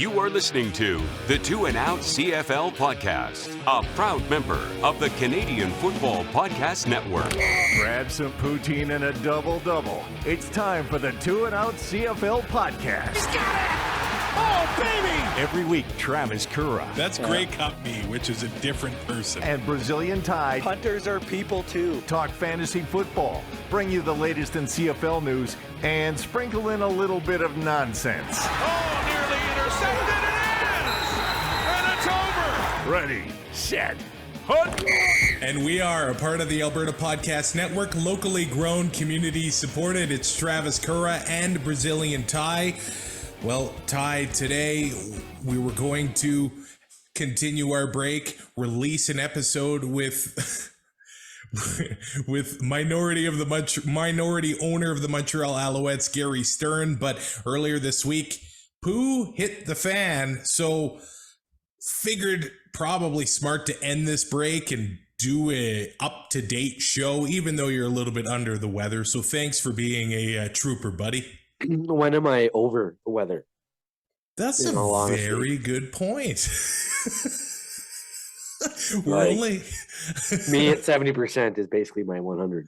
You are listening to the Two and Out CFL podcast, a proud member of the Canadian Football Podcast Network. Grab some poutine and a double-double. It's time for the Two and Out CFL podcast. He's got it! Oh, baby! Every week, Travis Currah. That's Grey Cup me, which is a different person. And Brazilian Ty. Hunters are people too. Talk fantasy football, bring you the latest in CFL news, and sprinkle in a little bit of nonsense. Oh, nearly intercepted, it is! And it's over! Ready, set, hunt! And we are a part of the Alberta Podcast Network, locally grown, community supported. It's Travis Currah and Brazilian Ty. Well, Ty, today we were going to continue our break, release an episode with minority owner of the Montreal Alouettes, Gary Stern. But earlier this week, poo hit the fan, so figured probably smart to end this break and do a up-to-date show, even though you're a little bit under the weather. So thanks for being a trooper, buddy. When am I over the weather? That's a very good point. Me at 70% is basically my 100.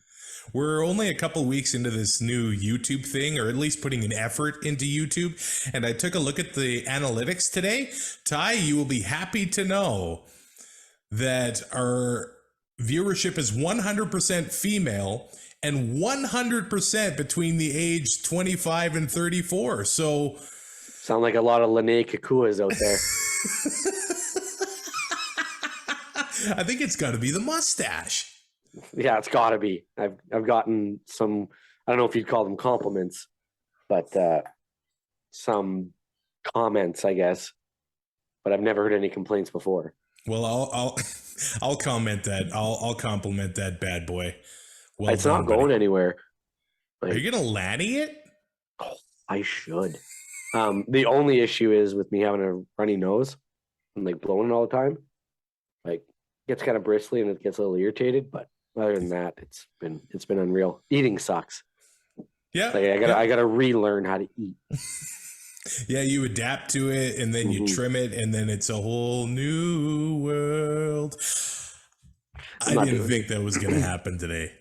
We're only a couple weeks into this new YouTube thing, or at least putting an effort into YouTube. And I took a look at the analytics today. Ty, you will be happy to know that our viewership is 100% female and 100% between the age 25 and 34. So sound like a lot of Lene Kakuas out there. I think it's got to be the mustache. Yeah, it's got to be. I've gotten some, I don't know if you'd call them compliments, but some comments, I guess. But I've never heard any complaints before. Well, I'll comment that. I'll compliment that bad boy. Well, it's not going anywhere. Like, are you gonna Lanny it? Oh, I should. The only issue is with me having a runny nose and like blowing it all the time. Like, it gets kind of bristly and it gets a little irritated. But other than that, it's been unreal. Eating sucks. Yeah, like I gotta relearn how to eat. Yeah, you adapt to it and then you trim it, and then it's a whole new world. I didn't think that was going to happen today.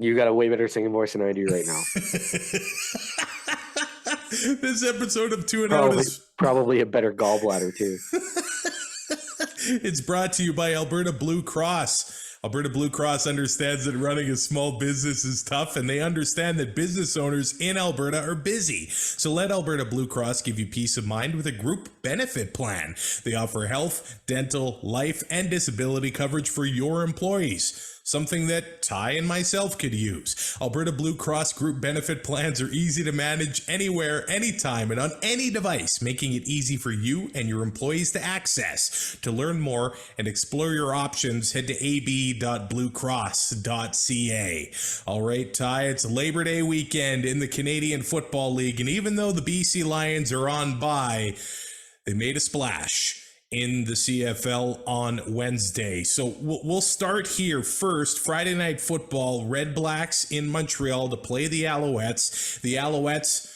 You got a way better singing voice than I do right now. This episode of Two and Out is probably a better gallbladder too. It's brought to you by Alberta Blue Cross. Alberta Blue Cross understands that running a small business is tough, and they understand that business owners in Alberta are busy. So let Alberta Blue Cross give you peace of mind with a group benefit plan. They offer health, dental, life, and disability coverage for your employees. Something that Ty and myself could use. Alberta Blue Cross group benefit plans are easy to manage anywhere, anytime, and on any device, making it easy for you and your employees to access. To learn more and explore your options, head to ab.bluecross.ca. All right, Ty, it's Labor Day weekend in the Canadian Football League, and even though the BC Lions are on bye, they made a splash in the CFL on Wednesday. So we'll start here first. Friday Night Football, RedBlacks in Montreal to play the Alouettes. The Alouettes,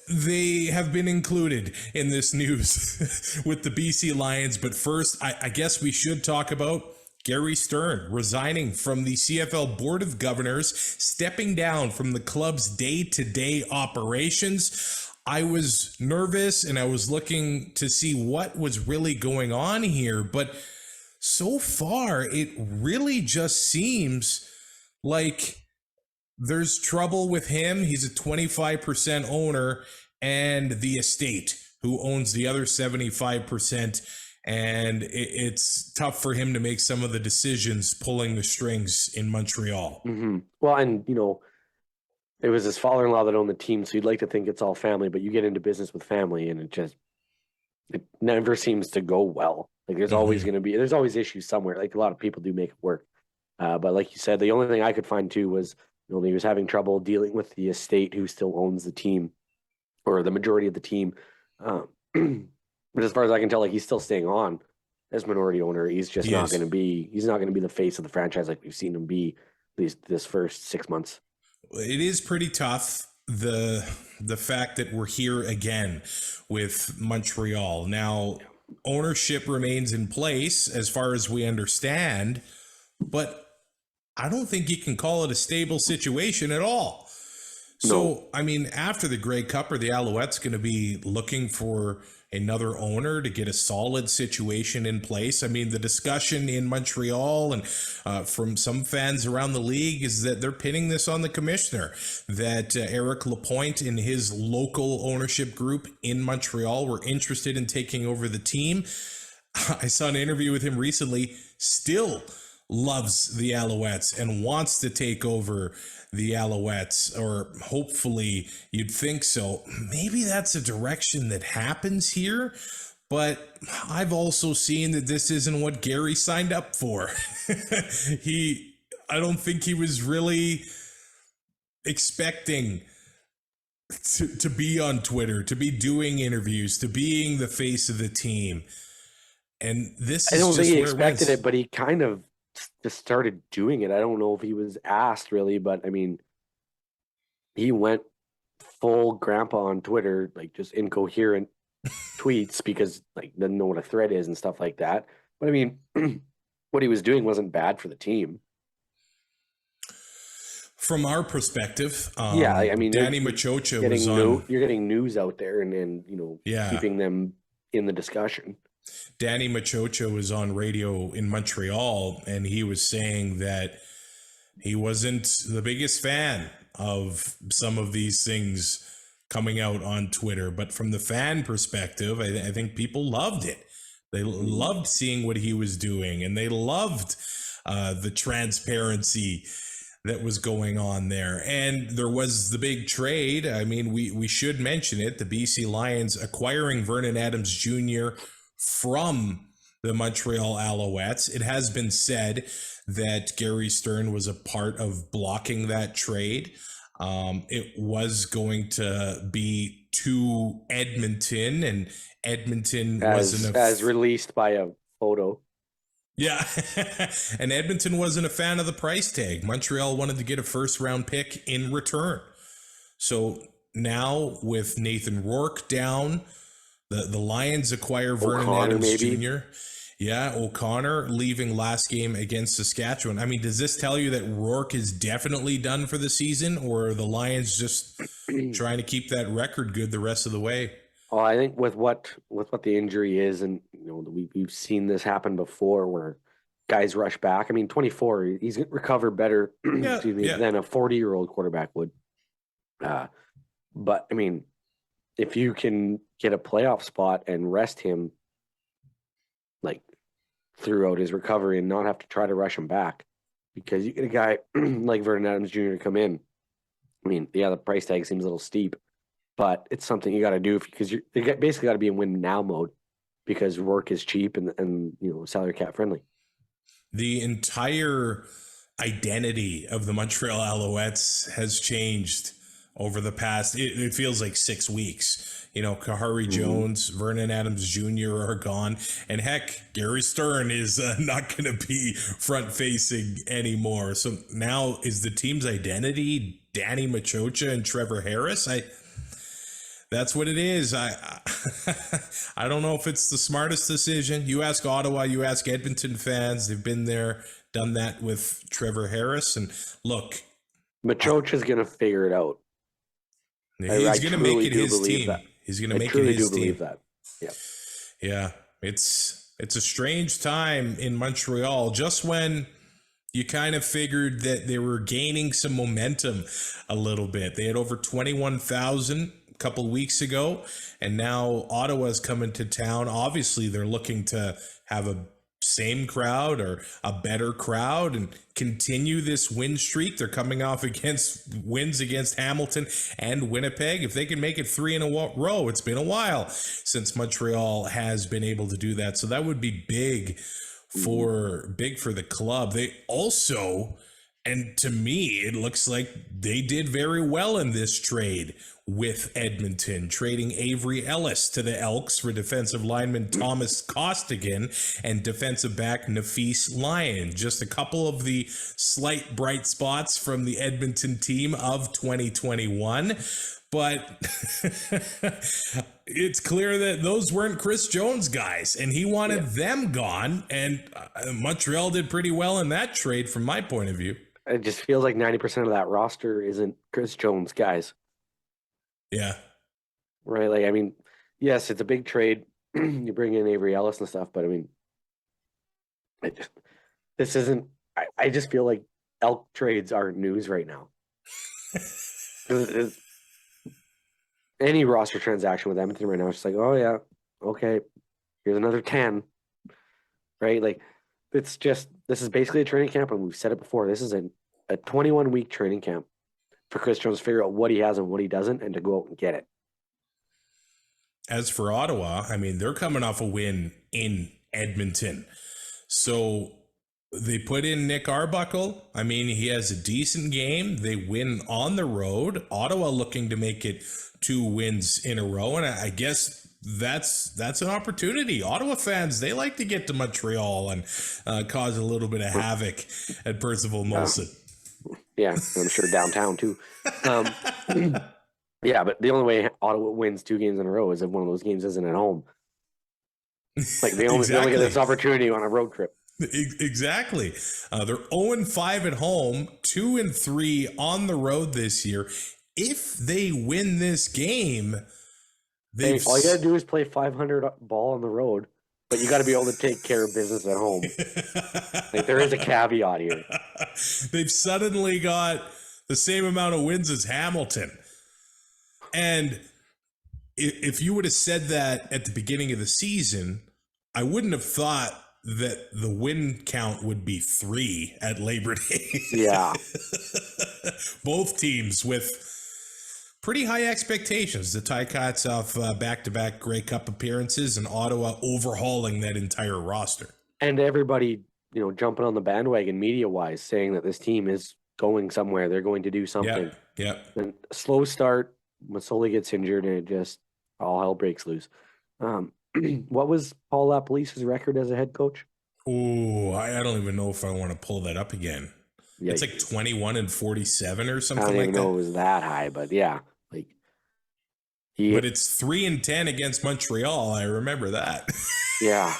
they have been included in this news with the BC Lions. But first, I guess we should talk about Gary Stern resigning from the CFL Board of Governors, stepping down from the club's day-to-day operations. I was nervous and I was looking to see what was really going on here, but so far it really just seems like there's trouble with him. He's a 25% owner, and the estate who owns the other 75%, and it's tough for him to make some of the decisions pulling the strings in Montreal. Mm-hmm. Well, and it was his father-in-law that owned the team, so you'd like to think it's all family, but you get into business with family and it never seems to go well. Like there's always there's always issues somewhere. Like a lot of people do make it work. But like you said, the only thing I could find too was, he was having trouble dealing with the estate who still owns the team, or the majority of the team. But as far as I can tell, like he's still staying on as minority owner. He's just not going to be the face of the franchise like we've seen him be this first 6 months. It is pretty tough the fact that we're here again with Montreal. Now, ownership remains in place as far as we understand, but I don't think you can call it a stable situation at all. So, I mean, after the Grey Cup, are the Alouettes going to be looking for another owner to get a solid situation in place? I mean, the discussion in Montreal and from some fans around the league is that they're pinning this on the commissioner, that Eric Lapointe and his local ownership group in Montreal were interested in taking over the team. I saw an interview with him recently, still loves the Alouettes and wants to take over the Alouettes, or hopefully you'd think so. Maybe that's a direction that happens here, but I've also seen that this isn't what Gary signed up for. I don't think he was really expecting to be on Twitter, to be doing interviews, to being the face of the team. And this is, I don't think he expected it, but he kind of just started doing it. I don't know if he was asked really, but I mean, he went full grandpa on Twitter, like just incoherent tweets because like doesn't know what a thread is and stuff like that. But I mean, what he was doing wasn't bad for the team. From our perspective, I mean, Danny Machocha was on. You're getting news out there and keeping them in the discussion. Danny Machocha was on radio in Montreal, and he was saying that he wasn't the biggest fan of some of these things coming out on Twitter. But from the fan perspective, I think people loved it. They loved seeing what he was doing, and they loved the transparency that was going on there. And there was the big trade. I mean, we should mention it. The BC Lions acquiring Vernon Adams Jr. from the Montreal Alouettes. It has been said that Gary Stern was a part of blocking that trade. It was going to be to Edmonton, and Edmonton wasn't as released by a photo. Yeah, and Edmonton wasn't a fan of the price tag. Montreal wanted to get a first-round pick in return. So now with Nathan Rourke down, the Lions acquire Vernon Adams Jr. Yeah, O'Connor leaving last game against Saskatchewan. I mean, does this tell you that Rourke is definitely done for the season, or are the Lions just trying to keep that record good the rest of the way? Oh, I think with what the injury is, and we've seen this happen before where guys rush back. I mean, 24, he's recovered better than a 40-year-old quarterback would. But I mean, if you can get a playoff spot and rest him like throughout his recovery and not have to try to rush him back, because you get a guy like Vernon Adams Jr. to come in. I mean, the price tag seems a little steep, but it's something you got to do because you basically got to be in win now mode because work is cheap and salary cap friendly. The entire identity of the Montreal Alouettes has changed over the past, it feels like 6 weeks. Kahari Jones, Vernon Adams Jr. are gone. And heck, Gary Stern is not going to be front-facing anymore. So now is the team's identity Danny Machocha and Trevor Harris? That's what it is. I don't know if it's the smartest decision. You ask Ottawa, you ask Edmonton fans. They've been there, done that with Trevor Harris. And look, Machocha's going to figure it out. He's going to make it his team. He's going to make it his team. Believe that. Yeah. Yeah. It's a strange time in Montreal. Just when you kind of figured that they were gaining some momentum a little bit. They had over 21,000 a couple weeks ago, and now Ottawa's coming to town. Obviously, they're looking to have a same crowd or a better crowd and continue this win streak. They're coming off wins against Hamilton and Winnipeg. If they can make it 3 in a row, it's been a while since Montreal has been able to do that. So that would be big for the club. They also, and to me, it looks like they did very well in this trade with Edmonton, trading Avery Ellis to the Elks for defensive lineman Thomas Costigan and defensive back Nafis Lyon. Just a couple of the slight bright spots from the Edmonton team of 2021. But it's clear that those weren't Chris Jones guys, and he wanted them gone. And Montreal did pretty well in that trade from my point of view. It just feels like 90% of that roster isn't Chris Jones guys. Yeah. Right. Like, I mean, yes, it's a big trade. You bring in Avery Ellis and stuff, but I mean, this isn't, I just feel like Elk trades are news right now. Any roster transaction with Edmonton right now is just like, oh yeah, okay, here's another 10. Right. Like, this is basically a training camp, and we've said it before. This is a 21-week training camp for Chris Jones to figure out what he has and what he doesn't, and to go out and get it. As for Ottawa, I mean, they're coming off a win in Edmonton. So they put in Nick Arbuckle. I mean, he has a decent game. They win on the road. Ottawa looking to make it 2 wins in a row. And I guess that's an opportunity. Ottawa fans, they like to get to Montreal and cause a little bit of havoc at Percival Molson. Yeah, I'm sure downtown too. Yeah, but the only way Ottawa wins 2 games in a row is if one of those games isn't at home. Like, they only get this opportunity on a road trip. Exactly. They're 0-5 at home, 2-3 on the road this year. If they win this game, all you got to do is play 500 ball on the road, but you got to be able to take care of business at home. Like, there is a caveat here. They've suddenly got the same amount of wins as Hamilton. And if you would have said that at the beginning of the season, I wouldn't have thought that the win count would be 3 at Labor Day. Yeah. Both teams with pretty high expectations. The Ticats off back-to-back Grey Cup appearances, and Ottawa overhauling that entire roster. And everybody, jumping on the bandwagon media-wise, saying that this team is going somewhere. They're going to do something. Yeah. And a slow start. Masoli gets injured, and it just all hell breaks loose. What was Paul LaPolice's record as a head coach? Oh, I don't even know if I want to pull that up again. Yeah, it's like 21-47 or something like that. I don't even know it was that high, but yeah. But it's 3-10 against Montreal. I remember that. Yeah.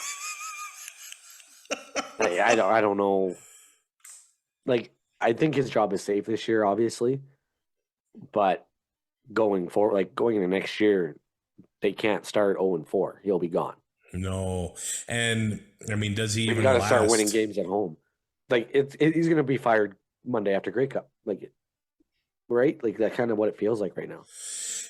I don't know. Like, I think his job is safe this year, obviously. But going forward, going into next year, they can't start 0-4. He'll be gone. No. And, I mean, does he even got to start winning games at home. He's going to be fired Monday after Grey Cup. Right? That's kind of what it feels like right now.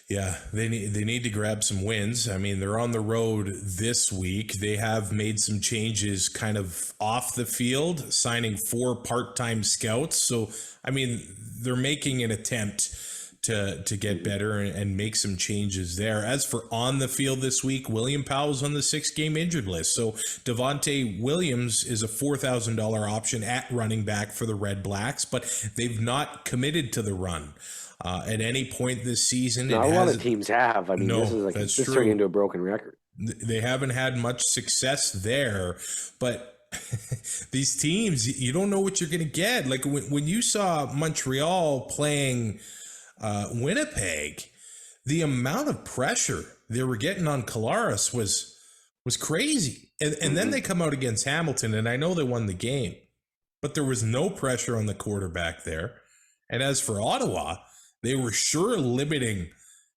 Yeah, they need to grab some wins. I mean, they're on the road this week. They have made some changes kind of off the field, signing 4 part-time scouts. So, I mean, they're making an attempt to get better and make some changes there. As for on the field this week, William Powell's on the 6-game injured list. So Devontae Williams is a $4,000 option at running back for the RedBlacks, but they've not committed to the run at any point this season. Not a lot of teams have. I mean, this is turning into a broken record. They haven't had much success there, but these teams, you don't know what you're going to get. Like when you saw Montreal playing Winnipeg, the amount of pressure they were getting on Collaros was crazy. And then they come out against Hamilton, and I know they won the game, but there was no pressure on the quarterback there. And as for Ottawa, they were sure limiting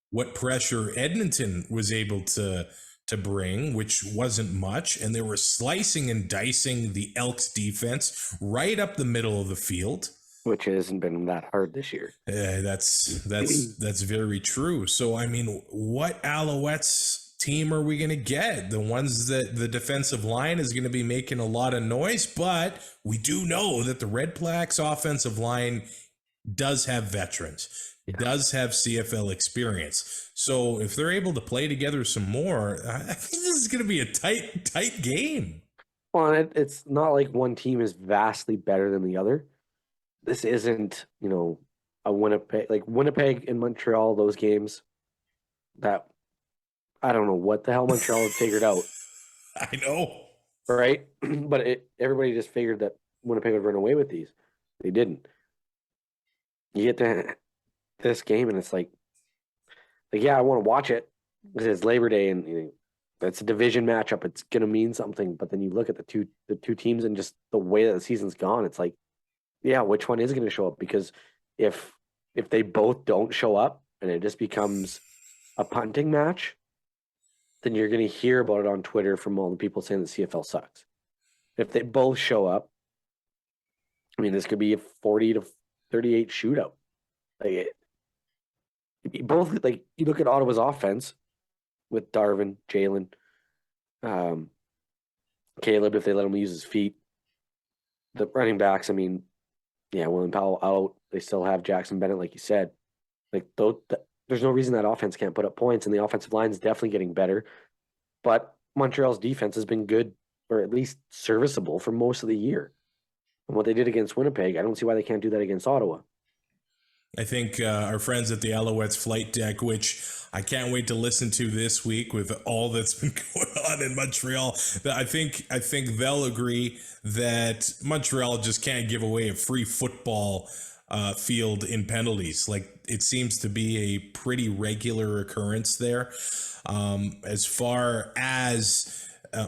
what pressure Edmonton was able to bring, which wasn't much. And they were slicing and dicing the Elks defense right up the middle of the field. Which hasn't been that hard this year. That's very true. So, I mean, what Alouettes team are we going to get? The ones that the defensive line is going to be making a lot of noise, but we do know that the RedBlacks offensive line does have veterans, does have CFL experience. So if they're able to play together some more, I think this is going to be a tight game. Well, it's not like one team is vastly better than the other. This isn't, a Winnipeg, like Winnipeg and Montreal, those games, that I don't know what the hell Montreal had figured out, I know. right? But everybody just figured that Winnipeg would run away with these. They didn't. You get to this game, and it's like yeah, I want to watch it because it's Labor Day, and it's a division matchup. It's gonna mean something. But then you look at the two teams and just the way that the season's gone. It's like, yeah, which one is going to show up? Because if they both don't show up and it just becomes a punting match, then you're going to hear about it on Twitter from all the people saying the CFL sucks. If they both show up, I mean, this could be a 40-38 shootout. Like you look at Ottawa's offense with Darvin, Jalen, Caleb, if they let him use his feet. The running backs, I mean, yeah, William Powell out. They still have Jackson Bennett, like you said. Like there's no reason that offense can't put up points, and the offensive line is definitely getting better. But Montreal's defense has been good, or at least serviceable, for most of the year. And what they did against Winnipeg, I don't see why they can't do that against Ottawa. I think our friends at the Alouettes Flight Deck, which I can't wait to listen to this week with all that's been going on in Montreal, I think they'll agree that Montreal just can't give away a free football field in penalties. Like, it seems to be a pretty regular occurrence there. As far as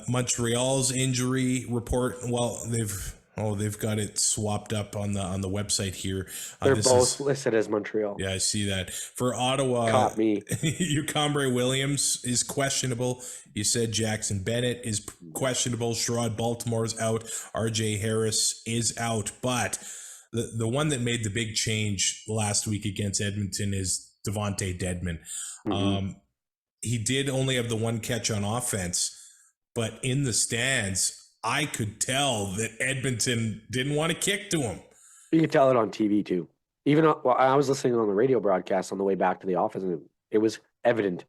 Montreal's injury report, well, they've got it swapped up on the website here. They're both listed as Montreal. Yeah, I see that. For Ottawa, caught me. Ucombre Williams is questionable. You said Jackson Bennett is questionable. Sherrod Baltimore's out. RJ Harris is out. But the one that made the big change last week against Edmonton is Devontae Dedmon. Mm-hmm. He did only have the one catch on offense, but in the stands, I could tell that Edmonton didn't want to kick to him. You could tell it on TV too. Even I was listening on the radio broadcast on the way back to the office, and it was evident.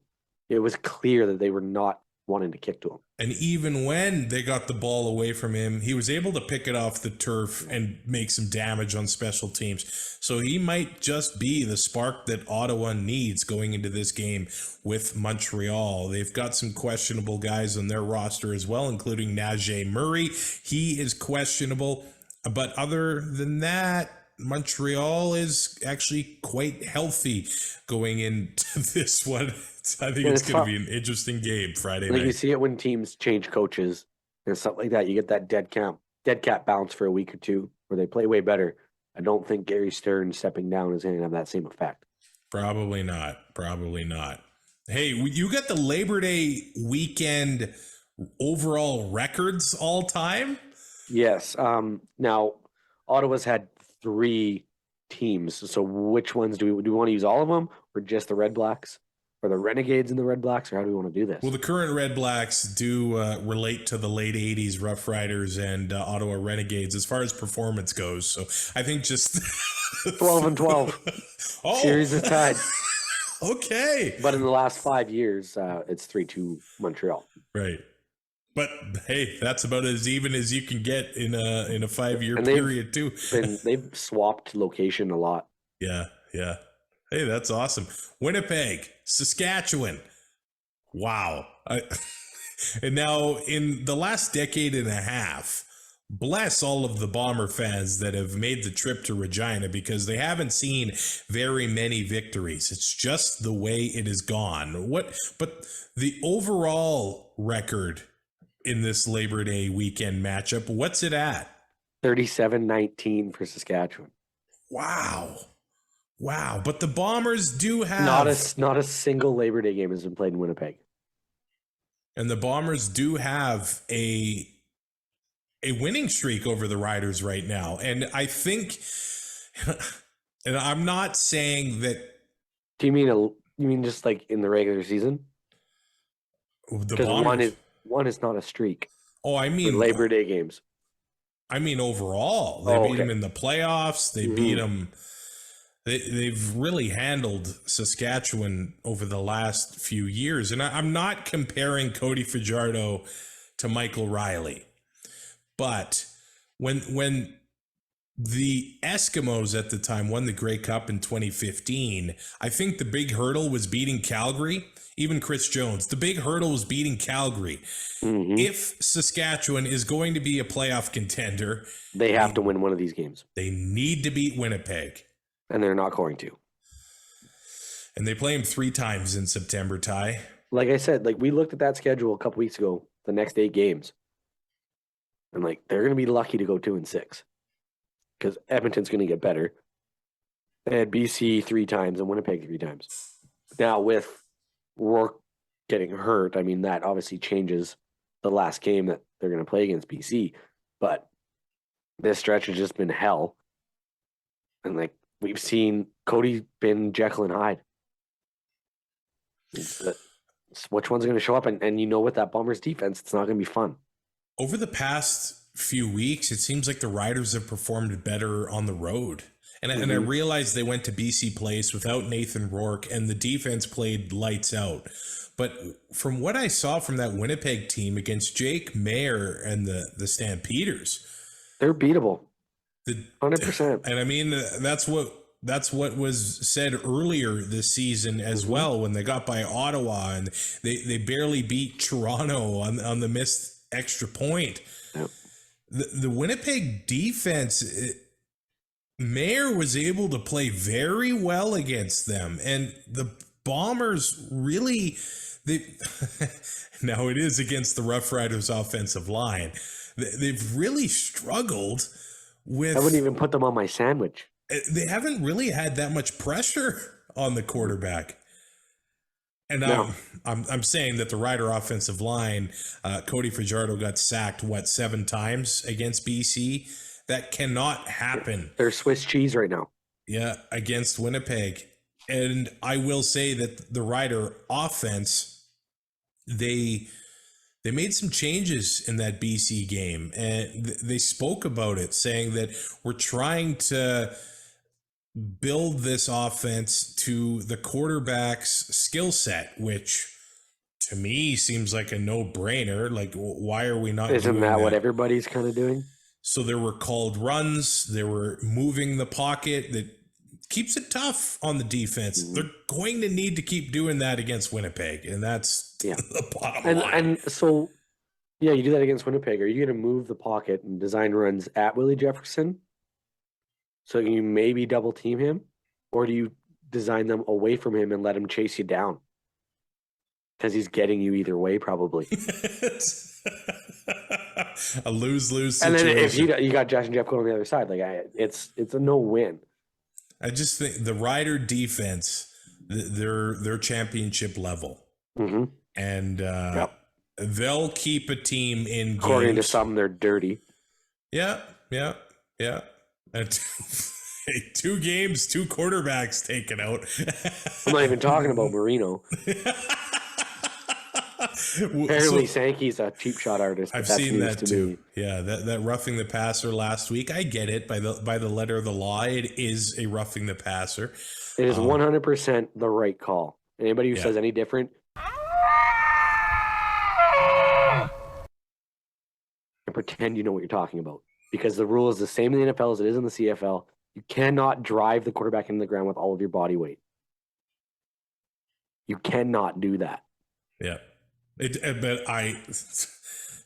It was clear that they were not wanting to kick to him. And even when they got the ball away from him, he was able to pick it off the turf and make some damage on special teams. So he might just be the spark that Ottawa needs going into this game with Montreal. They've got some questionable guys on their roster as well, including Najee Murray. He is questionable. But other than that, Montreal is actually quite healthy going into this one. I think it's going to be an interesting game Friday night. You see it when teams change coaches and stuff like that. You get that dead cat bounce for a week or two where they play way better. I don't think Gary Stern stepping down is going to have that same effect. Probably not. Hey, you got the Labor Day weekend overall records all time? Yes. Now, Ottawa's had 3 teams. So which ones do we want to use all of them, or just the RedBlacks? Or the Renegades and the RedBlacks, or how do we want to do this? Well, the current RedBlacks do relate to the late 80s Rough Riders and Ottawa Renegades as far as performance goes. So I think just 12-12. Oh. Series is tied. Okay. But in the last 5 years, it's 3-2 Montreal. Right. But hey, that's about as even as you can get in a 5-year period too. They've swapped location a lot. Yeah. Hey, that's awesome. Winnipeg, Saskatchewan. Wow. And now in the last decade and a half, bless all of the Bomber fans that have made the trip to Regina, because they haven't seen very many victories. It's just the way it has gone. But the overall record in this Labor Day weekend matchup, what's it at? 37-19 for Saskatchewan. Wow, but the Bombers do have not a single Labor Day game has been played in Winnipeg. And the Bombers do have a winning streak over the Riders right now. And I think, and I'm not saying that. Do you mean just like in the regular season? The Bombers, one is not a streak. Oh, I mean Labor Day games. I mean overall, they beat them in the playoffs. They beat them. They've really handled Saskatchewan over the last few years. And I'm not comparing Cody Fajardo to Michael Riley. But when the Eskimos at the time won the Grey Cup in 2015. I think the big hurdle was beating Calgary. Even Chris Jones, the big hurdle was beating Calgary. Mm-hmm. If Saskatchewan is going to be a playoff contender, They have to win one of these games. they need to beat Winnipeg. And they're not going to. And they play them 3 times in September, Ty. Like I said, like we looked at that schedule a couple weeks ago, the next 8 games. And like they're going to be lucky to go 2-6 because Edmonton's going to get better. They had BC 3 times and Winnipeg 3 times. Now with Rourke getting hurt, I mean, that obviously changes the last game that they're going to play against BC. But this stretch has just been hell. And like we've seen Cody been Jekyll and Hyde. Which one's going to show up? And you know, with that Bombers defense, it's not going to be fun. Over the past few weeks, it seems like the Riders have performed better on the road. And I realized they went to BC Place without Nathan Rourke, and the defense played lights out. But from what I saw from that Winnipeg team against Jake Mayer and the Stampeders, they're beatable. 100%. And I mean, that's what was said earlier this season as well, when they got by Ottawa and they barely beat Toronto on the missed extra point. Yep. The Winnipeg defense, Mayer was able to play very well against them, and the Bombers really, now it is against the Rough Riders offensive line. They've really struggled with. I wouldn't even put them on my sandwich. They haven't really had that much pressure on the quarterback. And No. I'm saying that the Rider offensive line, Cody Fajardo got sacked, 7 times against BC? That cannot happen. They're Swiss cheese right now. Yeah, against Winnipeg. And I will say that the Rider offense, they made some changes in that BC game. And they spoke about it, saying that we're trying to build this offense to the quarterback's skill set, which to me seems like a no-brainer. Like, why are we not Isn't doing that what everybody's kind of doing? So there were called runs, they were moving the pocket. That keeps it tough on the defense. They're going to need to keep doing that against Winnipeg, and that's the bottom line. And so, yeah, you do that against Winnipeg. Are you going to move the pocket and design runs at Willie Jefferson? So you maybe double team him, or do you design them away from him and let him chase you down? Because he's getting you either way, probably. A lose-lose And situation. then if you got Josh and Jeff going on the other side, like it's a no-win. I just think the Rider defense, they're championship level, and they'll keep a team in games. According to some, they're dirty. Yeah. And 2 games, 2 quarterbacks taken out. I'm not even talking about Marino. Apparently, Sankey's a cheap shot artist. I've seen that too. Yeah, that roughing the passer last week. I get it by the letter of the law. It is a roughing the passer. It is 100% the right call. Anybody who says any different, and pretend you know what you're talking about. Because the rule is the same in the NFL as it is in the CFL. You cannot drive the quarterback into the ground with all of your body weight. You cannot do that. Yeah.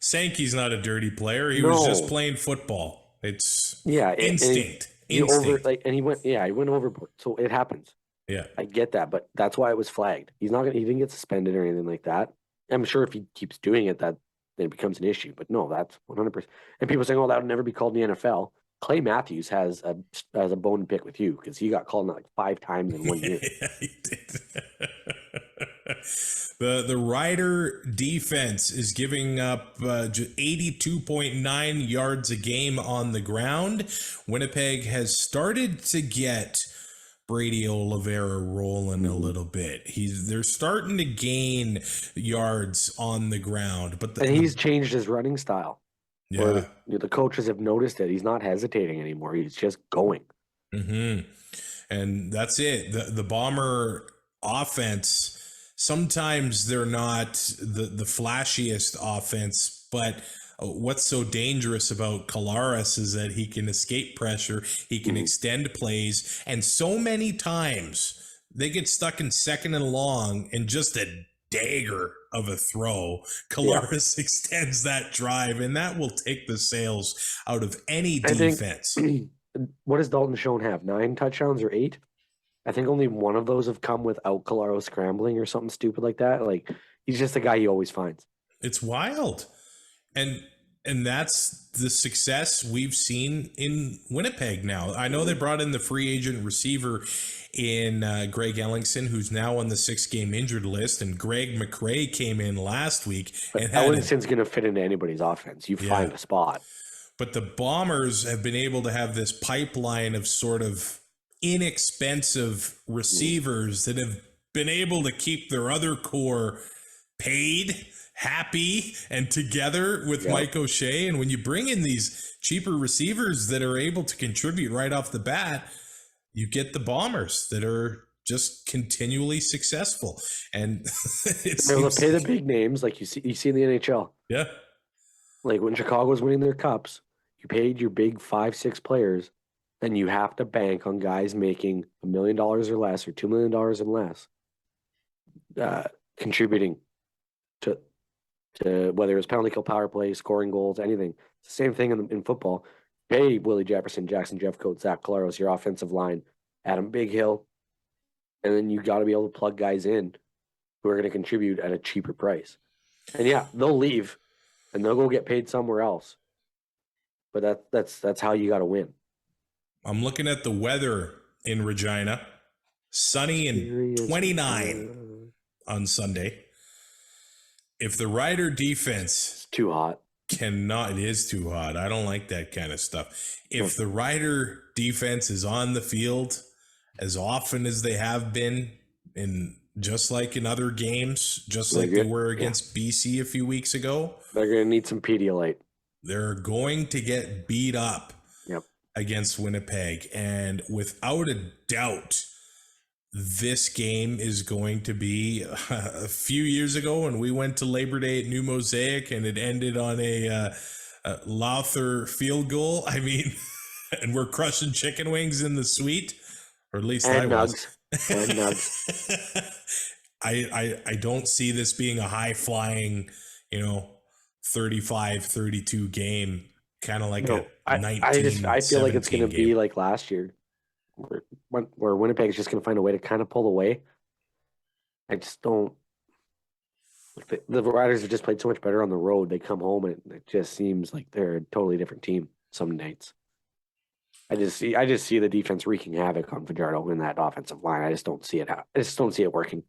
Sankey's not a dirty player. He was just playing football. It's instinct. He went overboard. So it happens. Yeah. I get that, but that's why it was flagged. He didn't get suspended or anything like that. I'm sure if he keeps doing it, that then it becomes an issue. But no, that's 100%. And people saying, "Oh, that would never be called in the NFL." Clay Matthews has a bone to pick with you because he got called like 5 times in 1 year. Yeah, he did. The Rider defense is giving up 82.9 yards a game on the ground. Winnipeg has started to get Brady Oliveira rolling a little bit. They're starting to gain yards on the ground, but he's changed his running style. Yeah, the coaches have noticed it. He's not hesitating anymore. He's just going. And that's it. The Bomber offense. Sometimes they're not the flashiest offense, but what's so dangerous about Collaros is that he can escape pressure, he can extend plays, and so many times they get stuck in second and long, and just a dagger of a throw, Collaros extends that drive, and that will take the sails out of any defense. What does Dalton Schoen have? 9 touchdowns or 8? I think only one of those have come without Collaros scrambling or something stupid like that. Like, he's just the guy he always finds. It's wild. And that's the success we've seen in Winnipeg now. I know they brought in the free agent receiver in Greg Ellingson, who's now on the 6-game injured list, and Greg McRae came in last week. But Ellingson's going to fit into anybody's offense. You find a spot. But the Bombers have been able to have this pipeline of sort of inexpensive receivers that have been able to keep their other core paid, happy, and together with Mike O'Shea. And when you bring in these cheaper receivers that are able to contribute right off the bat, you get the Bombers that are just continually successful. And they'll pay the big names like you see in the NHL. Yeah. Like when Chicago was winning their cups, you paid your big 5-6 players, and you have to bank on guys making $1 million or less or $2 million and less, contributing to whether it's penalty kill, power play, scoring goals, anything. It's the same thing in football. Pay Willie Jefferson, Jackson Jeffcoat, Zach Collaros, your offensive line, Adam Big Hill, and then you got to be able to plug guys in who are going to contribute at a cheaper price. And they'll leave and they'll go get paid somewhere else. But that's how you got to win. I'm looking at the weather in Regina. Sunny and 29 on Sunday. If the Rider defense... It's too hot. It is too hot. I don't like that kind of stuff. If the Rider defense is on the field as often as they have been, just like in other games, just like they were against BC a few weeks ago... They're going to need some Pedialyte. They're going to get beat up against Winnipeg. And without a doubt, this game is going to be a few years ago when we went to Labor Day at New Mosaic and it ended on a Lowther field goal. I mean, and we're crushing chicken wings in the suite, or at least I was. And nugs. I don't see this being a high-flying, 35-32 game, kind of like a 19. I feel like it's going to be like last year, where Winnipeg is just going to find a way to kind of pull away. I just don't. The Riders have just played so much better on the road. They come home and it just seems like they're a totally different team some nights. I just see the defense wreaking havoc on Fajardo in that offensive line. I just don't see it working.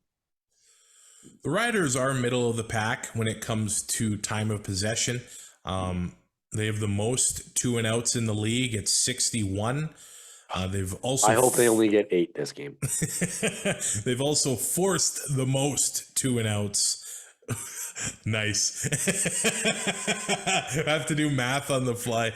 The Riders are middle of the pack when it comes to time of possession. They have the most 2-and-outs in the league at 61. They've also. I hope they only get 8 this game. They've also forced the most 2-and-outs. Nice. I have to do math on the fly.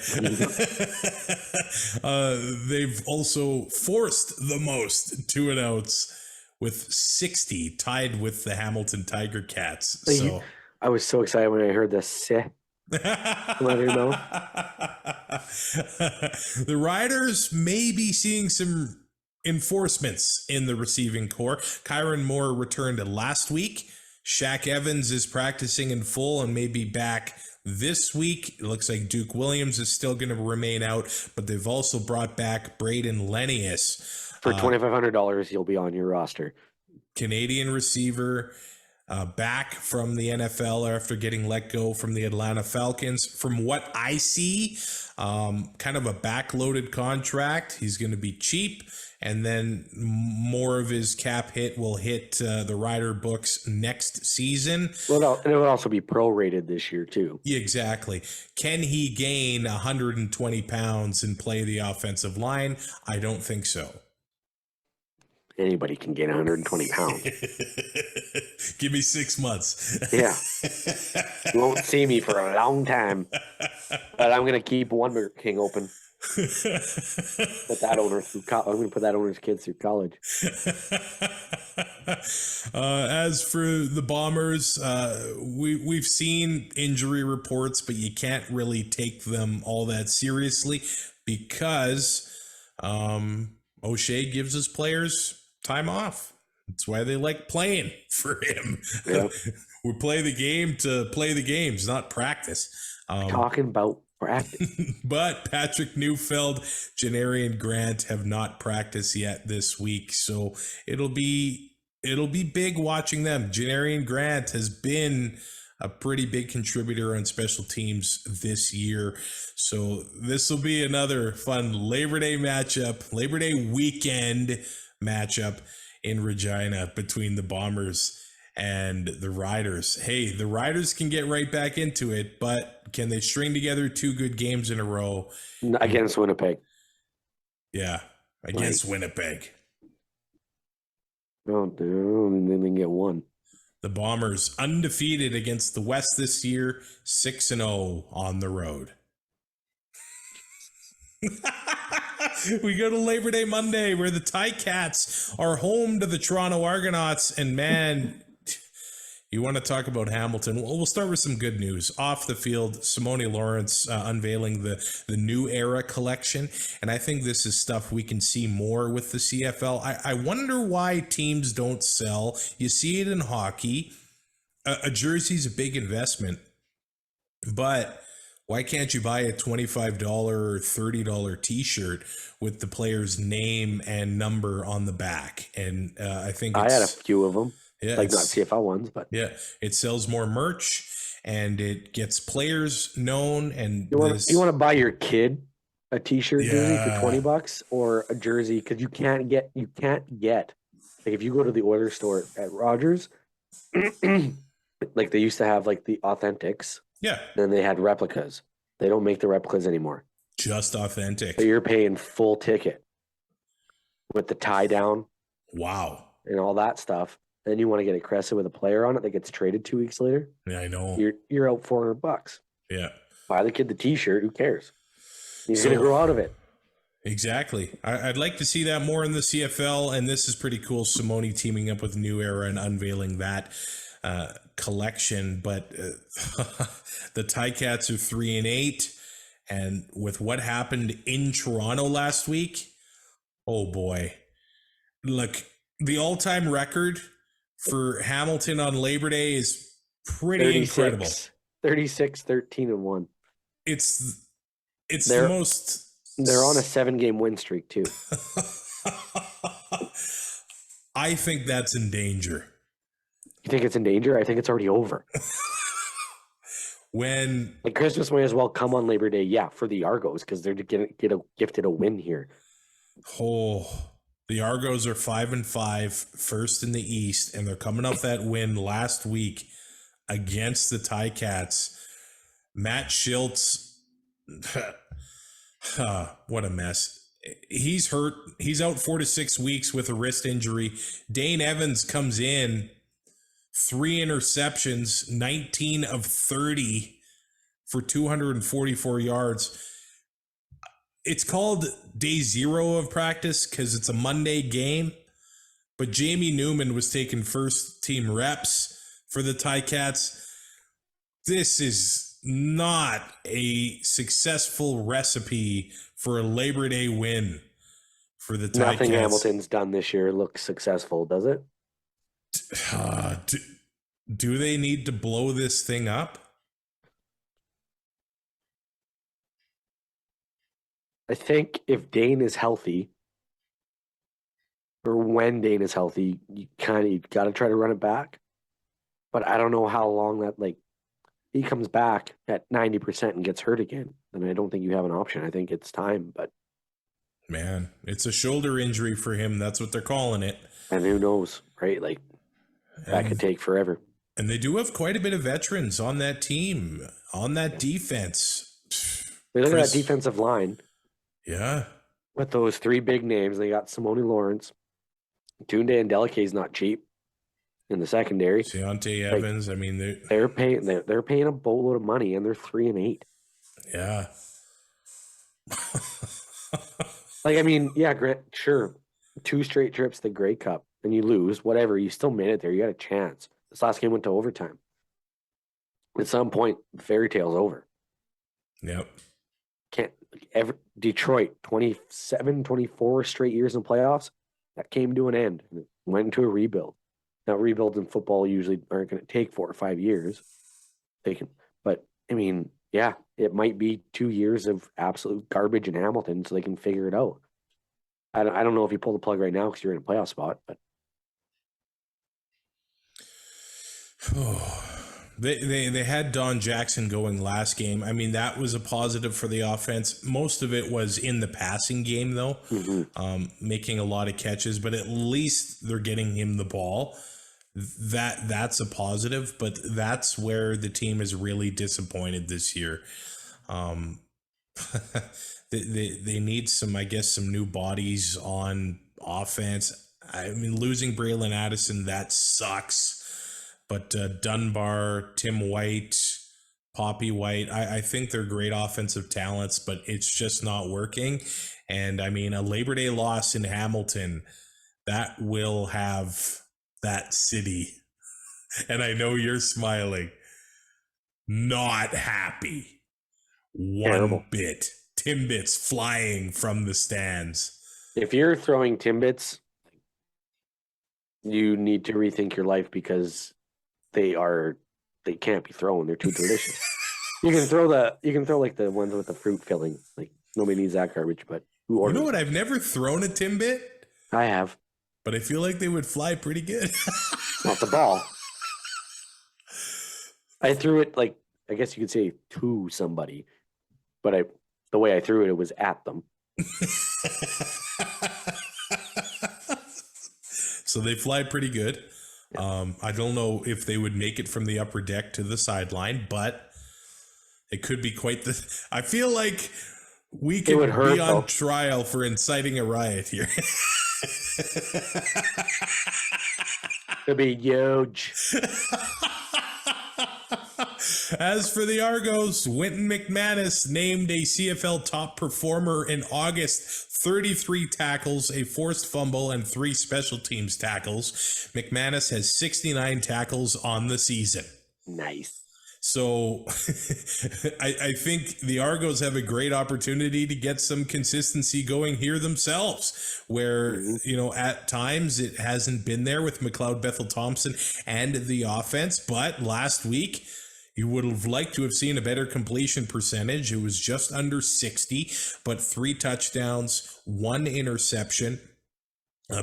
They've also forced the most 2-and-outs with 60, tied with the Hamilton Tiger Cats. So I was so excited when I heard this. Let her know. The Riders may be seeing some enforcements in the receiving core. Kyron Moore returned last week. Shaq Evans is practicing in full and may be back this week. It looks like Duke Williams is still going to remain out, but they've also brought back Braden Lennius. For $2,500, he'll be on your roster. Canadian receiver, back from the NFL after getting let go from the Atlanta Falcons. From what I see, kind of a backloaded contract. He's going to be cheap, and then more of his cap hit will hit the Rider books next season. Well, and it would also be prorated this year too. Yeah, exactly. Can he gain 120 pounds and play the offensive line? I don't think so. Anybody can gain 120 pounds. Give me 6 months. Yeah. You won't see me for a long time. But I'm going to keep Wonder King open. Put that owner through I'm going to put that owner's kids through college. As for the Bombers, we've seen injury reports, but you can't really take them all that seriously because O'Shea gives his players time off. That's why they like playing for him. Yep. We play the game to play the games, not practice. Talking about practice. But Patrick Neufeld, Janarian Grant have not practiced yet this week, so it'll be big watching them. Janarian Grant has been a pretty big contributor on special teams this year, so this will be another fun Labor Day weekend matchup in Regina between the Bombers and the Riders. Hey, the Riders can get right back into it, but can they string together 2 good games in a row? Against Winnipeg. Yeah, against Winnipeg. Oh, and then they can get one. The Bombers undefeated against the West this year, 6-0 on the road. We go to Labor Day Monday, where the Ticats are home to the Toronto Argonauts, and man, you want to talk about Hamilton? Well, we'll start with some good news. Off the field, Simone Lawrence unveiling the New Era collection, and I think this is stuff we can see more with the CFL. I wonder why teams don't sell. You see it in hockey. A jersey's a big investment, but why can't you buy a $25 or $30 t-shirt with the player's name and number on the back? And I think I had a few of them. Yeah, like not CFL ones, but yeah, it sells more merch and it gets players known. And you want to buy your kid a t-shirt jersey for $20 or a jersey, because you can't get like, if you go to the Oilers store at Rogers, like they used to have like the authentics. Yeah. Then they had replicas. They don't make the replicas anymore. Just authentic. So you're paying full ticket with the tie down. Wow. And all that stuff. Then you want to get a crescent with a player on it that gets traded 2 weeks later. Yeah, I know. You're out $400. Yeah. Buy the kid the t-shirt. Who cares? He's going to grow out of it. Exactly. I'd like to see that more in the CFL, and this is pretty cool. Simone teaming up with New Era and unveiling that collection. But the Ticats are 3-8, and with what happened in Toronto last week, oh boy. Look, the all-time record for Hamilton on Labor Day is pretty incredible. 36-13-1. It's the most. They're on a 7-game win streak too. I think that's in danger. You think it's in danger? I think it's already over. When like Christmas may as well come on Labor Day, yeah, for the Argos, because they're gifted a win here. Oh, the Argos are 5-5, first in the East, and they're coming off that win last week against the Ticats. Matt Schiltz, what a mess. He's hurt. He's out 4 to 6 weeks with a wrist injury. Dane Evans comes in, 3 interceptions, 19 of 30 for 244 yards. It's called day 0 of practice because it's a Monday game, but Jamie Newman was taking first team reps for the Ticats. This is not a successful recipe for a Labor Day win for the Ticats. Nothing Hamilton's done this year looks successful, does it? Do they need to blow this thing up? I think if Dane is healthy, or when Dane is healthy, you got to try to run it back. But I don't know how long that, like, he comes back at 90% and gets hurt again, then I don't think you have an option. I think it's time. But man, it's a shoulder injury for him. That's what they're calling it. And who knows, right? Like, that could take forever. And they do have quite a bit of veterans on that team, on that defense. Look at that defensive line. Yeah. With those 3 big names, they got Simone Lawrence. Tunde and Delicate's is not cheap in the secondary. Deontay Evans. I mean, they're paying a boatload of money, and they're 3-8. Yeah. Like, I mean, yeah, Grant, sure. 2 straight trips to the Grey Cup. and you lose, whatever, you still made it there. You got a chance. This last game went to overtime. At some point, the fairy tale's over. Yep. Detroit, 27, 24 straight years in playoffs, that came to an end. And it went into a rebuild. Now, rebuilds in football usually aren't going to take 4 or 5 years. But I mean, yeah, it might be 2 years of absolute garbage in Hamilton so they can figure it out. I don't know if you pull the plug right now because you're in a playoff spot, but They had Don Jackson going last game. I mean, that was a positive for the offense. Most of it was in the passing game, though, making a lot of catches. But at least they're getting him the ball. That's a positive. But that's where the team is really disappointed this year. They need some new bodies on offense. I mean, losing Braylon Addison, that sucks. But Dunbar, Tim White, Poppy White, I think they're great offensive talents, but it's just not working. And I mean, a Labor Day loss in Hamilton, that will have that city, and I know you're smiling, not happy one bit. Timbits flying from the stands. If you're throwing Timbits, you need to rethink your life because they can't be thrown. They're too delicious. You can throw like the ones with the fruit filling. Like nobody needs that garbage, but who orders? You know what? I've never thrown a Timbit. I have. But I feel like they would fly pretty good. Not the ball. I threw it like, I guess you could say to somebody, but the way I threw it was at them. So they fly pretty good. I don't know if they would make it from the upper deck to the sideline, but it could be quite the... I feel like we could be on trial for inciting a riot here. It'll be huge. As for the Argos, Wynton McManus named a CFL top performer in August. 33 tackles, a forced fumble, and 3 special teams tackles. McManus has 69 tackles on the season. Nice. So I think the Argos have a great opportunity to get some consistency going here themselves, where, at times it hasn't been there with McLeod Bethel-Thompson and the offense. But last week, you would have liked to have seen a better completion percentage. It was just under 60, but 3 touchdowns, 1 interception.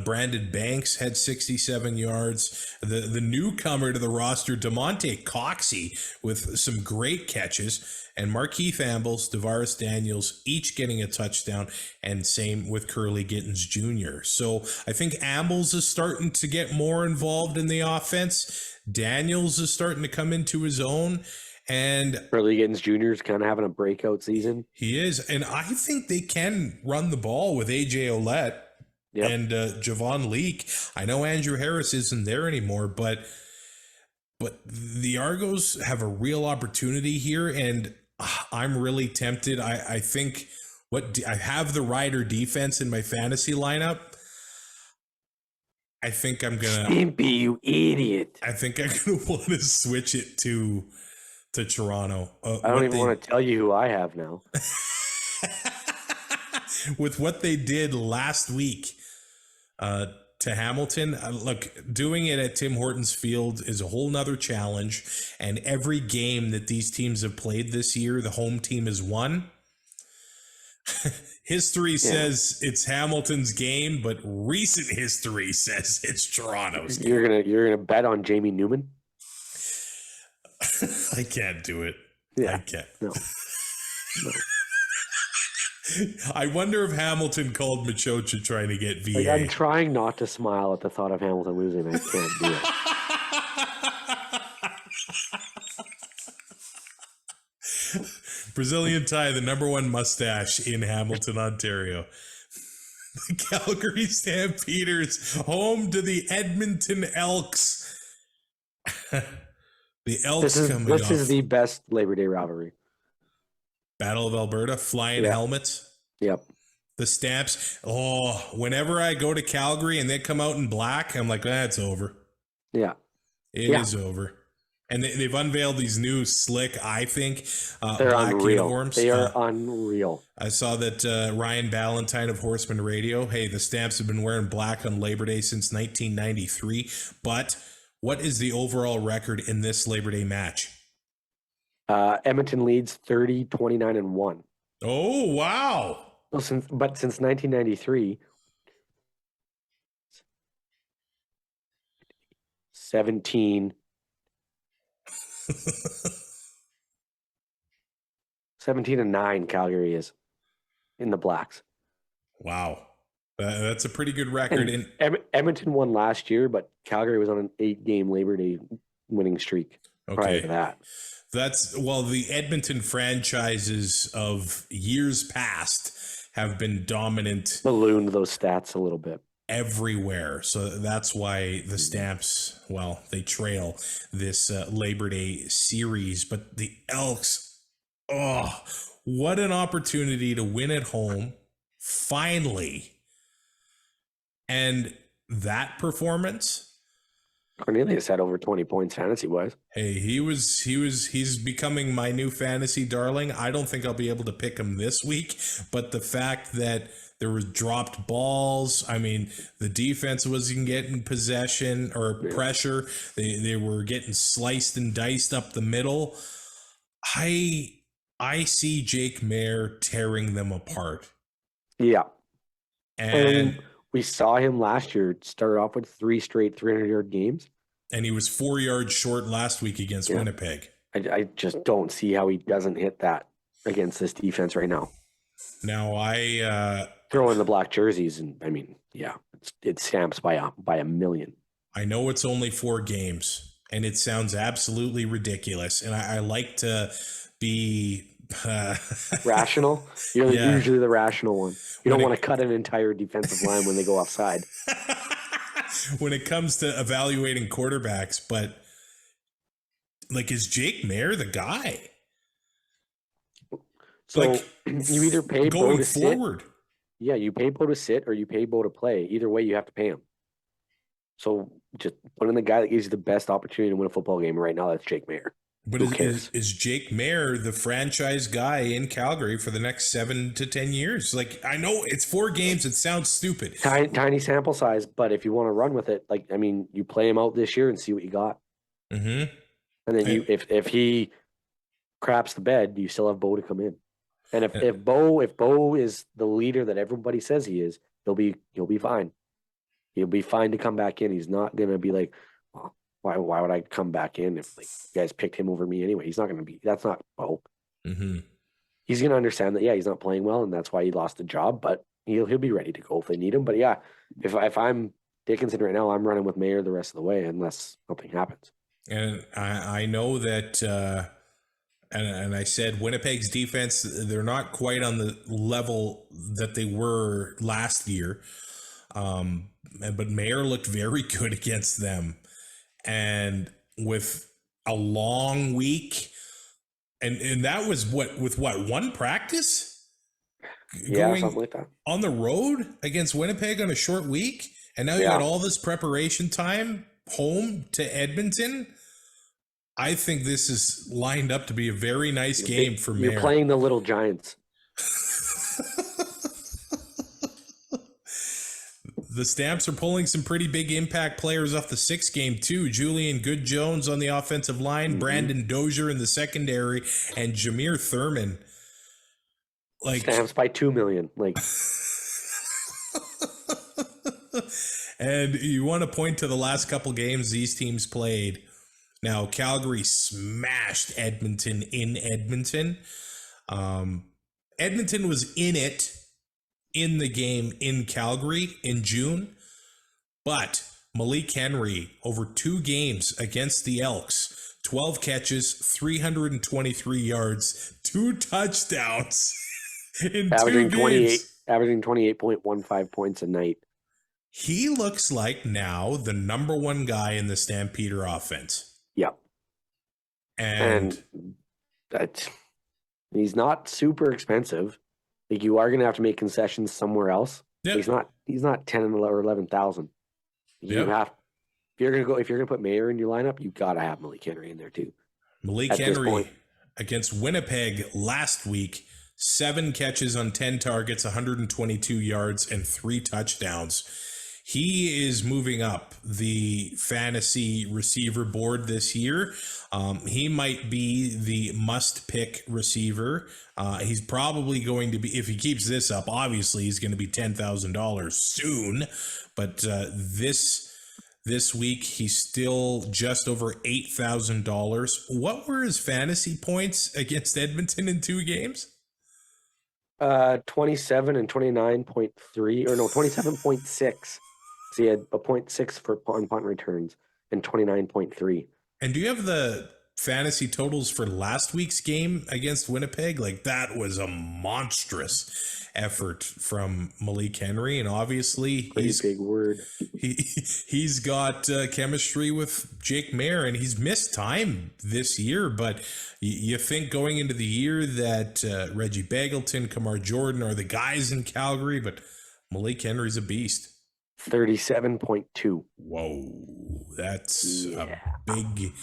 Brandon Banks had 67 yards. The newcomer to the roster, DeMonte Coxey, with some great catches. And Markeith Ambles, Tavares Daniels, each getting a touchdown. And same with Curly Gittens Jr. So I think Ambles is starting to get more involved in the offense. Daniels is starting to come into his own. And Curly Gittens Jr. is kind of having a breakout season. He is. And I think they can run the ball with A.J. Ouellette. Yep. And Javon Leake. I know Andrew Harris isn't there anymore, but the Argos have a real opportunity here, and I'm really tempted. I think I have the Rider defense in my fantasy lineup. I think I'm gonna Stimpy, you idiot. I think I'm gonna want to switch it to Toronto. I don't even want to tell you who I have now. With what they did last week to Hamilton, look, doing it at Tim Hortons Field is a whole nother challenge. And every game that these teams have played this year, the home team has won. History says it's Hamilton's game, but recent history says it's Toronto's game. You're gonna bet on Jamie Newman? I can't do it. Yeah. I can't. No. I wonder if Hamilton called Machocha trying to get VA. Like, I'm trying not to smile at the thought of Hamilton losing. I can't do it. Brazilian Ty, the #1 mustache in Hamilton, Ontario. The Calgary Stampeders, home to the Edmonton Elks. The Elks coming off. This is the best Labor Day rivalry. Battle of Alberta, flying helmets. Yep. The Stamps. Oh, whenever I go to Calgary and they come out in black, I'm like, it's over. Yeah. It is over. And they've unveiled these new slick, I think, they're black unreal. uniforms. They are unreal. I saw that Ryan Ballantyne of Horseman Radio, hey, the Stamps have been wearing black on Labor Day since 1993. But what is the overall record in this Labor Day match? Edmonton leads 30-29-1. Oh, wow. Well, since 1993, 17 and 9 Calgary is in the blacks. Wow. That's a pretty good record. And Edmonton won last year, but Calgary was on an 8-game Labor Day winning streak prior to that. The Edmonton franchises of years past have been dominant. Ballooned those stats a little bit. Everywhere. So that's why the Stamps, they trail this Labor Day series. But the Elks, what an opportunity to win at home, finally. And that performance, Cornelius had over 20 points fantasy-wise. hey, he's becoming my new fantasy darling. I don't think I'll be able to pick him this week, but the fact that there was dropped balls, I mean, the defense wasn't getting possession or pressure. They were getting sliced and diced up the middle. I see Jake Maier tearing them apart. Yeah. And we saw him last year start off with 3 straight 300-yard games. And he was 4 yards short last week against Winnipeg. I just don't see how he doesn't hit that against this defense right now. Now, throw in the black jerseys, and I mean, it's Stamps by a million. I know it's only 4 games, and it sounds absolutely ridiculous. And I like to be rational. You're usually the rational one. You don't want to cut an entire defensive line when they go offside. When it comes to evaluating quarterbacks, but is Jake Maier the guy? So you either pay going Bo to forward. Sit. Yeah, you pay Bo to sit or you pay Bo to play. Either way, you have to pay him. So just put in the guy that gives you the best opportunity to win a football game right now. That's Jake Maier. But is Jake Maier the franchise guy in Calgary for the next 7 to 10 years? I know it's 4 games. It sounds stupid. Tiny sample size, but if you want to run with it, you play him out this year and see what you got. Mm-hmm. And then if he craps the bed, you still have Bo to come in. And if Bo is the leader that everybody says he is, he'll be fine. He'll be fine to come back in. He's not gonna be like, oh, why would I come back in if you guys picked him over me anyway? He's not gonna be. That's not Bo. Mm-hmm. He's gonna understand that. Yeah, he's not playing well, and that's why he lost the job. But he'll be ready to go if they need him. But yeah, if I'm Dickinson right now, I'm running with Maier the rest of the way unless something happens. And I know that. And I said Winnipeg's defense, they're not quite on the level that they were last year. But Maier looked very good against them. And with a long week, and that was with one practice? Going something like that. On the road against Winnipeg on a short week? And now you got all this preparation time home to Edmonton? I think this is lined up to be a very nice game for Maier. You're playing the Little Giants. The Stamps are pulling some pretty big impact players off the 6th game too. Julian Good-Jones on the offensive line, Brandon Dozier in the secondary, and Jameer Thurman. Stamps by 2 million. And you want to point to the last couple games these teams played. Now, Calgary smashed Edmonton in Edmonton. Edmonton was in the game in Calgary in June. But Malik Henry, over 2 games against the Elks, 12 catches, 323 yards, 2 touchdowns in averaging 2 games. Averaging 28.15 points a night. He looks like now the number 1 guy in the Stampeder offense. Yeah. And he's not super expensive. Like you are going to have to make concessions somewhere else. Yep. He's not 10 or 11,000. You have, if you're going to put Mayer in your lineup, you got to have Malik Henry in there too. Malik Henry against Winnipeg last week, 7 catches on 10 targets, 122 yards, and 3 touchdowns. He is moving up the fantasy receiver board this year. He might be the must-pick receiver. He's probably going to be, if he keeps this up, obviously he's going to be $10,000 soon. But this week, he's still just over $8,000. What were his fantasy points against Edmonton in 2 games? 27 and 29.3, or no, 27.6. So he had a 0.6 for punt returns and 29.3. And do you have the fantasy totals for last week's game against Winnipeg? Like, that was a monstrous effort from Malik Henry, and obviously big word. He's got chemistry with Jake Mayer, and he's missed time this year. But you think going into the year that Reggie Begelton, Kamar Jordan are the guys in Calgary, but Malik Henry's a beast. 37.2. Whoa, that's a big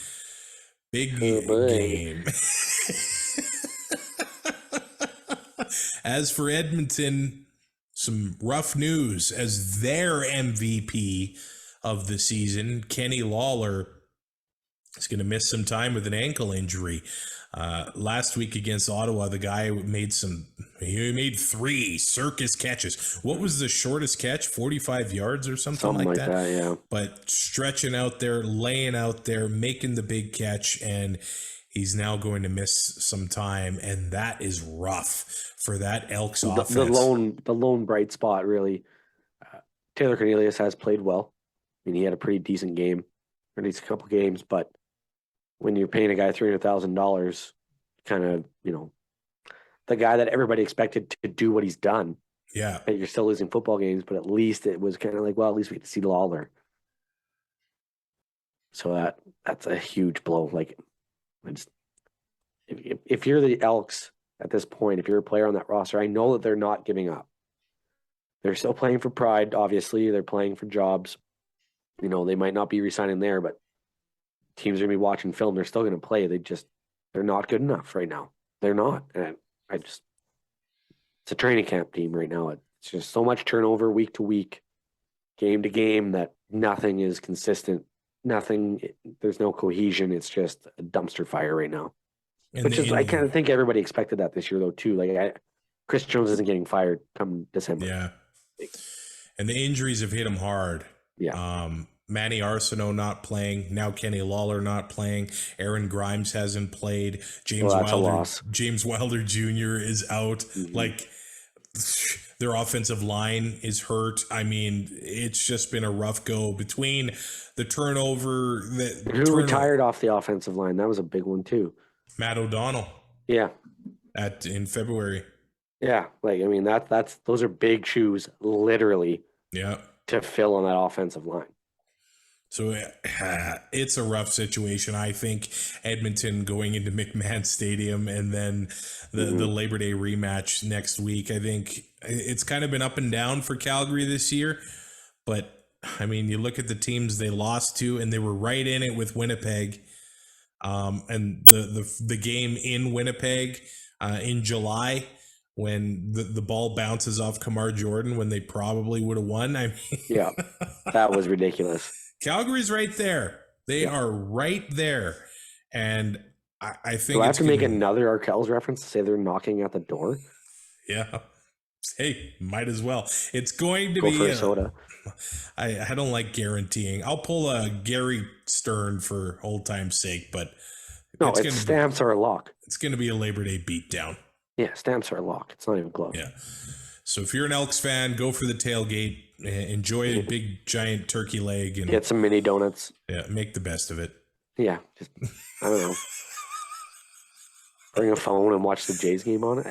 Oh, game. As for Edmonton, some rough news as their MVP of the season, Kenny Lawler, is going to miss some time with an ankle injury. Last week against Ottawa, the guy made 3 circus catches. What was the shortest catch? 45 yards or something like that? Yeah. But stretching out there, laying out there, making the big catch, and he's now going to miss some time, and that is rough for that Elks offense. The lone bright spot, really. Taylor Cornelius has played well. I mean, he had a pretty decent game, or at least a couple games, but when you're paying a guy $300,000, kind of, the guy that everybody expected to do what he's done. Yeah. And you're still losing football games, but at least it was kind of like, well, at least we get to see Lawler. So that's a huge blow. Like, if you're the Elks at this point, if you're a player on that roster, I know that they're not giving up. They're still playing for pride, obviously. They're playing for jobs. They might not be re-signing there, but teams are going to be watching film. They're still going to play. They're not good enough right now. They're not. And it's a training camp team right now. It's just so much turnover week to week, game to game, that nothing is consistent. There's no cohesion. It's just a dumpster fire right now. I kind of think everybody expected that this year, though, too. Like, Chris Jones isn't getting fired come December. Yeah. And the injuries have hit him hard. Yeah. Manny Arsenault not playing. Now Kenny Lawler not playing. Aaron Grimes hasn't played. James Wilder Jr. is out. Mm-hmm. Like, their offensive line is hurt. I mean, it's just been a rough go between the turnover. Who retired off the offensive line? That was a big one too. Matt O'Donnell. Yeah. In February. Yeah. Like, I mean, those are big shoes, literally. Yeah. To fill on that offensive line. So it's a rough situation. I think Edmonton going into McMahon Stadium and then the Labor Day rematch next week. I think it's kind of been up and down for Calgary this year. But, I mean, you look at the teams they lost to, and they were right in it with Winnipeg. And the game in Winnipeg in July, when the ball bounces off Kamar Jordan when they probably would have won. I mean, yeah, that was ridiculous. Calgary's right there. They are right there. And I think do I have to make another Arkells reference to say they're knocking at the door? Yeah. Hey, might as well. It's going to Go be for a soda. I don't like guaranteeing. I'll pull a Gary Stern for old time's sake, but no, Stamps are a lock. It's going to be a Labor Day beatdown. Yeah, Stamps are a lock. It's not even close. Yeah. So if you're an Elks fan, go for the tailgate. Enjoy a big giant turkey leg and get some mini donuts. Yeah, make the best of it. Yeah, just I don't know. Bring a phone and watch the Jays game on it.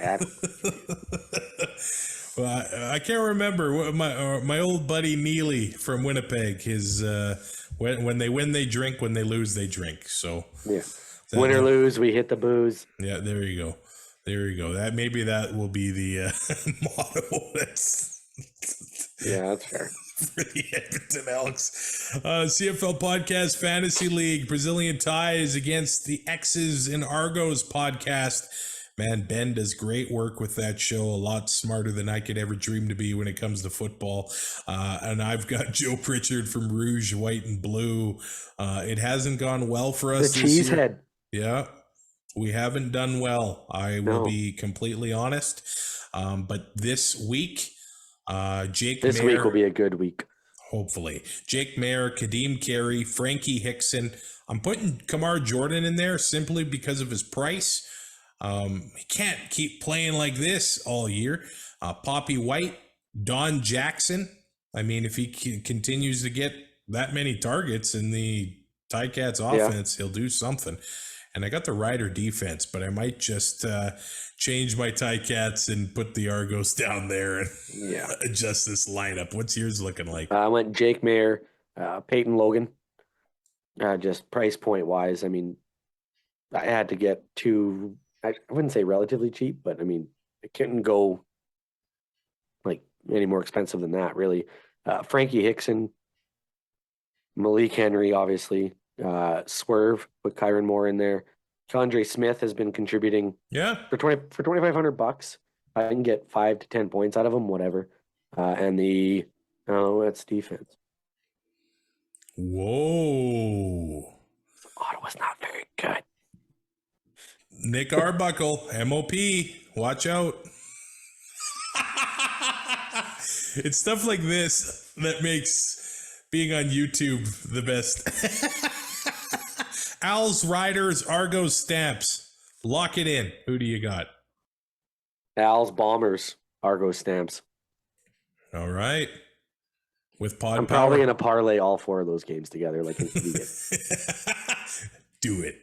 Well, I can't remember what my old buddy Neely from Winnipeg. His when they win they drink, when they lose they drink. So yeah, win or lose we hit the booze. Yeah, there you go. There you go. That will be the motto. That's fair. For the Edmonton Elks. CFL Podcast Fantasy League, Brazilian Ties against the X's and Argos podcast. Man, Ben does great work with that show. A lot smarter than I could ever dream to be when it comes to football. And I've got Joe Pritchard from Rouge, White, and Blue. It hasn't gone well for us The this year. cheesehead. Yeah, we haven't done well. I will be completely honest. But this week, Jake This Mayer, week will be a good week. hopefully. Jake Mayer, Kadeem Carey, Frankie Hickson. I'm putting Kamar Jordan in there simply because of his price. He can't keep playing like this all year. Poppy White, Don Jackson. I mean, if he continues to get that many targets in the Ticats offense, he'll do something. And I got the Rider defense, but I might just change my Ticats and put the Argos down there and adjust this lineup. What's yours looking like? I went Jake Mayer, Peyton Logan. Just price point wise, I mean, I had to get two. I wouldn't say relatively cheap, but I mean, it couldn't go like any more expensive than that, really. Frankie Hickson, Malik Henry, obviously. Swerve with Kyron Moore in there. Condre Smith has been contributing. For $2,500, I can get 5 to 10 points out of him, whatever. And that's defense. Whoa. Ottawa's not very good. Nick Arbuckle, MOP, watch out. It's stuff like this that makes being on YouTube the best. Als, Riders, Argos, Stamps. Lock it in. Who do you got? Als, Bombers, Argos, Stamps. All right. With Pod I'm Power. probably going to parlay all 4 of those games together like an idiot. Do it.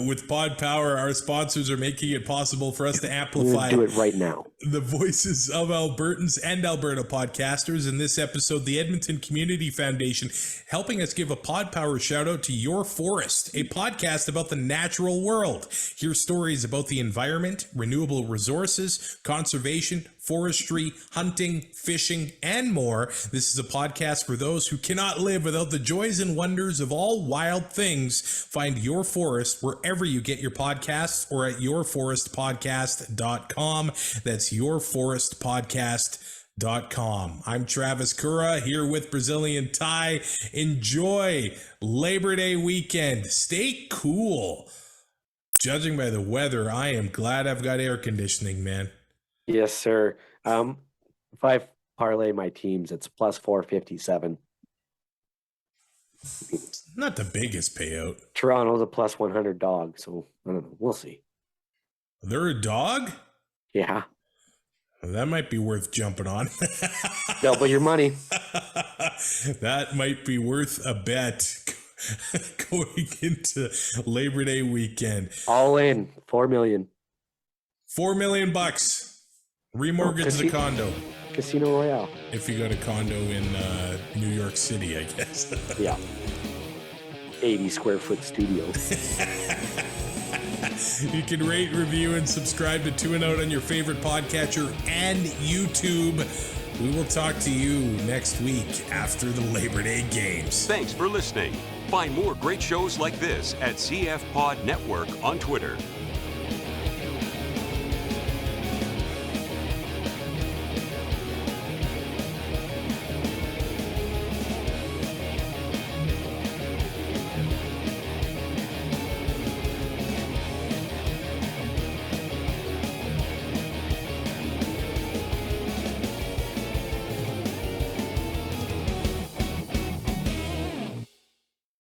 With Pod Power, our sponsors are making it possible for us to amplify do it right now. The voices of Albertans and Alberta podcasters. In this episode, the Edmonton Community Foundation helping us give a Pod Power shout out to Your Forest, a podcast about the natural world. Hear stories about the environment, renewable resources, conservation, forestry, hunting, fishing, and more. This is a podcast for those who cannot live without the joys and wonders of all wild things. Find Your Forest wherever you get your podcasts or at yourforestpodcast.com. That's yourforestpodcast.com. I'm Travis Currah here with Brazilian Ty. Enjoy Labor Day weekend. Stay cool. Judging by the weather, I am glad I've got air conditioning, man. Yes, sir. If I parlay my teams, it's plus 457. Not the biggest payout. Toronto's a plus 100 dog, so I don't know. We'll see. They're a dog? Yeah. Well, that might be worth jumping on. Double your money. That might be worth a bet going into Labor Day weekend. All in, $4 million. $4 million. Remortgage the condo. Casino Royale. If you got a condo in New York City, I guess. Yeah. 80 square foot studio. You can rate, review, and subscribe to 2 and Out on your favorite podcatcher and YouTube. We will talk to you next week after the Labor Day games. Thanks for listening. Find more great shows like this at CF Pod Network on Twitter.